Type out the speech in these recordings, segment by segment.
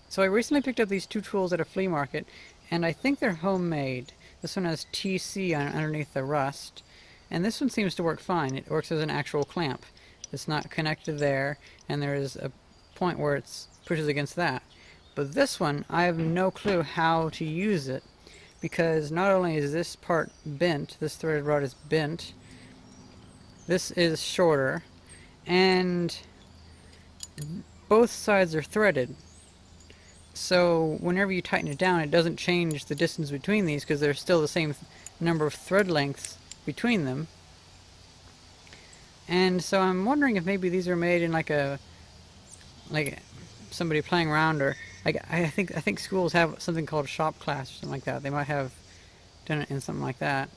So I recently picked up these two tools at a flea market, and I think they're homemade. This one has TC underneath the rust, and this one seems to work fine. It works as an actual clamp. It's not connected there, and there is a point where it pushes against that. But this one, I have no clue how to use it, because not only is this part bent, this threaded rod is bent, this is shorter, and both sides are threaded. So whenever you tighten it down, it doesn't change the distance between these because there's still the same number of thread lengths between them. And so I'm wondering if maybe these are made in like somebody playing around, or like I think schools have something called a shop class or something like that. They might have done it in something like that.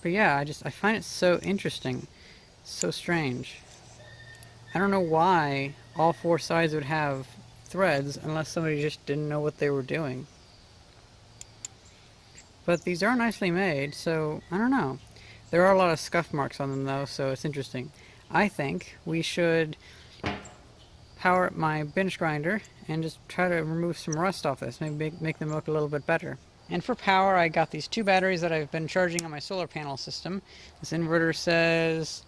But yeah, I find it so interesting, so strange. I don't know why all four sides would have threads unless somebody just didn't know what they were doing. But these are nicely made, so I don't know. There are a lot of scuff marks on them though, so it's interesting. I think we should power up my bench grinder and just try to remove some rust off this, maybe make them look a little bit better. And for power, I got these two batteries that I've been charging on my solar panel system. This inverter says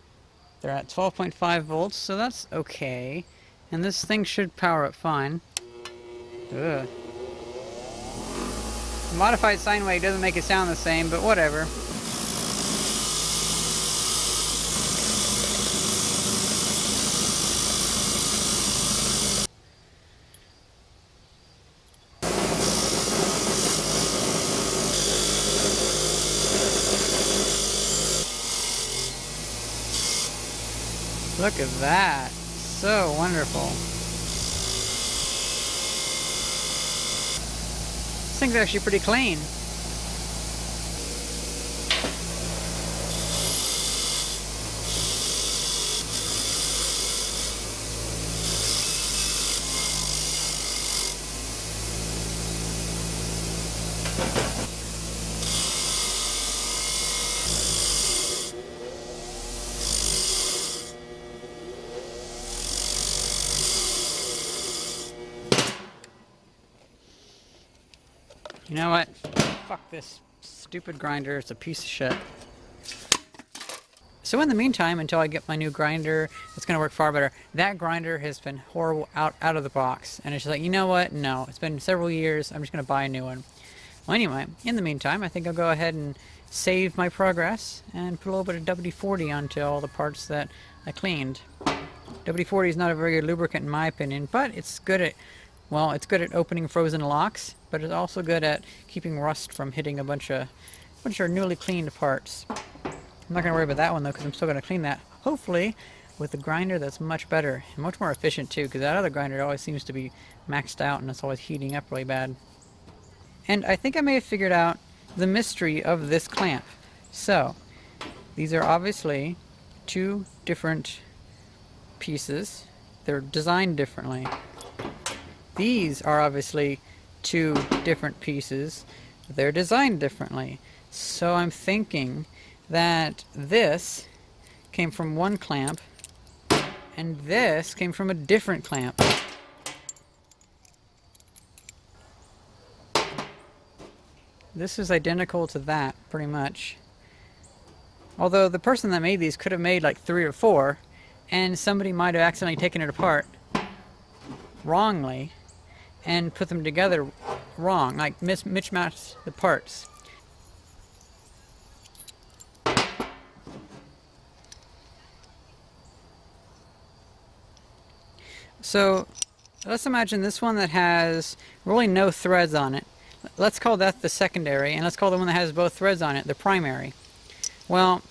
they're at 12.5 volts, so that's okay. And this thing should power up fine. Ugh. The modified sine wave doesn't make it sound the same, but whatever. Look at that. So wonderful. This thing's actually pretty clean. You know what? Fuck this stupid grinder. It's a piece of shit. So in the meantime, until I get my new grinder, it's going to work far better. That grinder has been horrible out of the box. And it's just like, you know what? No. It's been several years. I'm just going to buy a new one. Well, anyway, in the meantime, I think I'll go ahead and save my progress and put a little bit of WD-40 onto all the parts that I cleaned. WD-40 is not a very good lubricant in my opinion, but it's good at, well, it's good at opening frozen locks, but it's also good at keeping rust from hitting a bunch of newly cleaned parts. I'm not going to worry about that one though, because I'm still going to clean that, hopefully, with a grinder that's much better and much more efficient too, because that other grinder always seems to be maxed out and it's always heating up really bad. And I think I may have figured out the mystery of this clamp. So, these are obviously two different pieces. They're designed differently. These are obviously two different pieces. They're designed differently. So I'm thinking that this came from one clamp and this came from a different clamp. This is identical to that, pretty much. Although the person that made these could have made like 3 or 4, and somebody might have accidentally taken it apart wrongly and put them together wrong, like mismatched the parts. So let's imagine this one that has really no threads on it. Let's call that the secondary, and let's call the one that has both threads on it the primary. Well,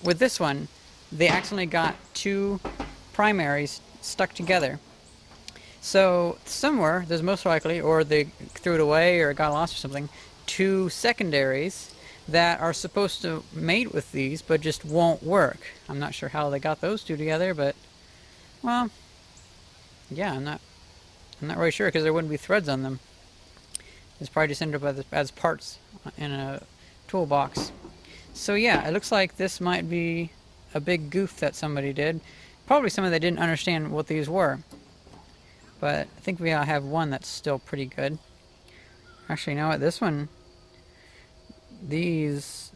with this one, they accidentally got 2 primaries stuck together. So somewhere, there's most likely, or they threw it away or it got lost or something, 2 secondaries that are supposed to mate with these but just won't work. I'm not sure how they got those 2 together, but, well, yeah, I'm not really sure because there wouldn't be threads on them. It's probably just ended up as parts in a toolbox. So yeah, it looks like this might be a big goof that somebody did. Probably somebody that didn't understand what these were. but I think we have one that's still pretty good. Actually, you know what? This one, these,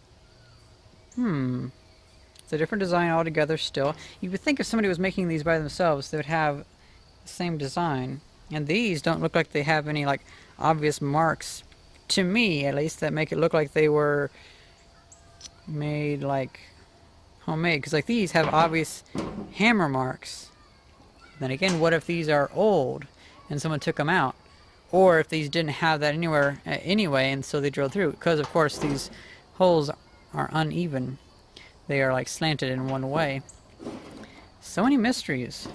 it's a different design altogether still. You would think if somebody was making these by themselves, they would have the same design. And these don't look like they have any like obvious marks, to me at least, that make it look like they were made like homemade. Because like these have obvious hammer marks. Then again, what if these are old and someone took them out? Or if these didn't have that anywhere anyway, and so they drilled through. Because of course these holes are uneven. They are like slanted in one way. So many mysteries.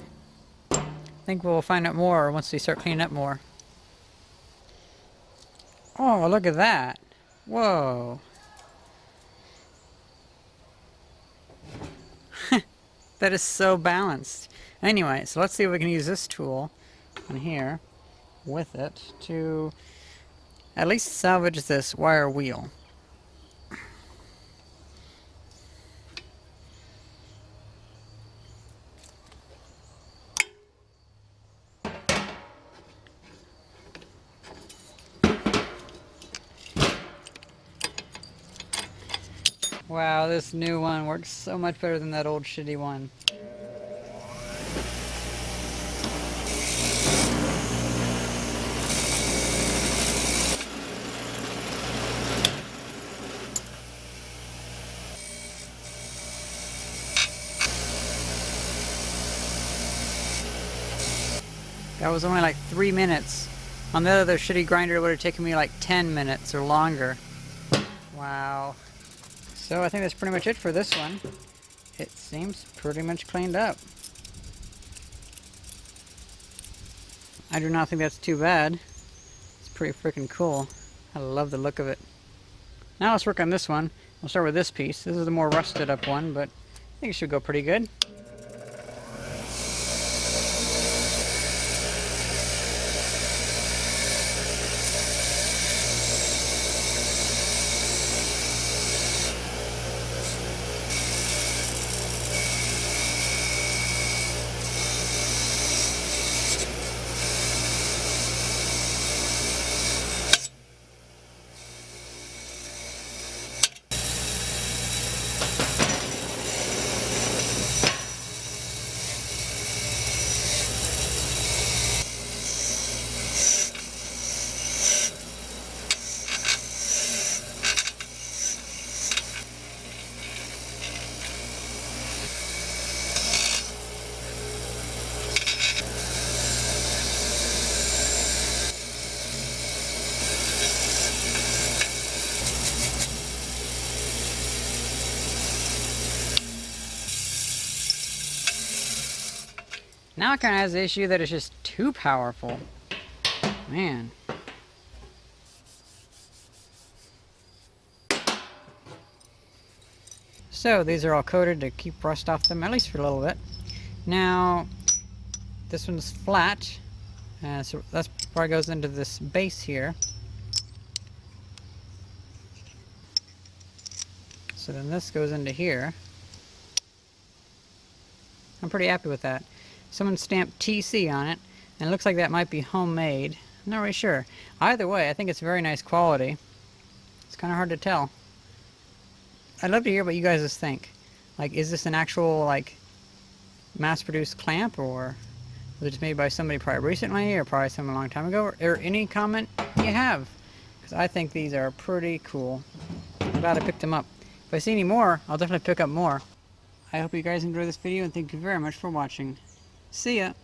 I think we'll find out more once we start cleaning up more. Oh, look at that. Whoa. That is so balanced. Anyway, so let's see if we can use this tool on here with it to at least salvage this wire wheel. Wow, this new one works so much better than that old shitty one. That was only like 3 minutes. On the other shitty grinder, it would have taken me like 10 minutes or longer. Wow. So I think that's pretty much it for this one. It seems pretty much cleaned up. I do not think that's too bad. It's pretty freaking cool. I love the look of it. Now let's work on this one. We'll start with this piece. This is the more rusted up one, but I think it should go pretty good. Now it kind of has the issue that it's just too powerful. Man. So these are all coated to keep rust off them, at least for a little bit. Now, this one's flat. So that's probably goes into this base here. So then this goes into here. I'm pretty happy with that. Someone stamped TC on it, and it looks like that might be homemade. I'm not really sure. Either way, I think it's very nice quality. It's kind of hard to tell. I'd love to hear what you guys think. Like, is this an actual, like, mass-produced clamp, or was it just made by somebody probably recently, or probably someone a long time ago, or any comment you have? Because I think these are pretty cool. I'm glad I picked them up. If I see any more, I'll definitely pick up more. I hope you guys enjoyed this video, and thank you very much for watching. See ya!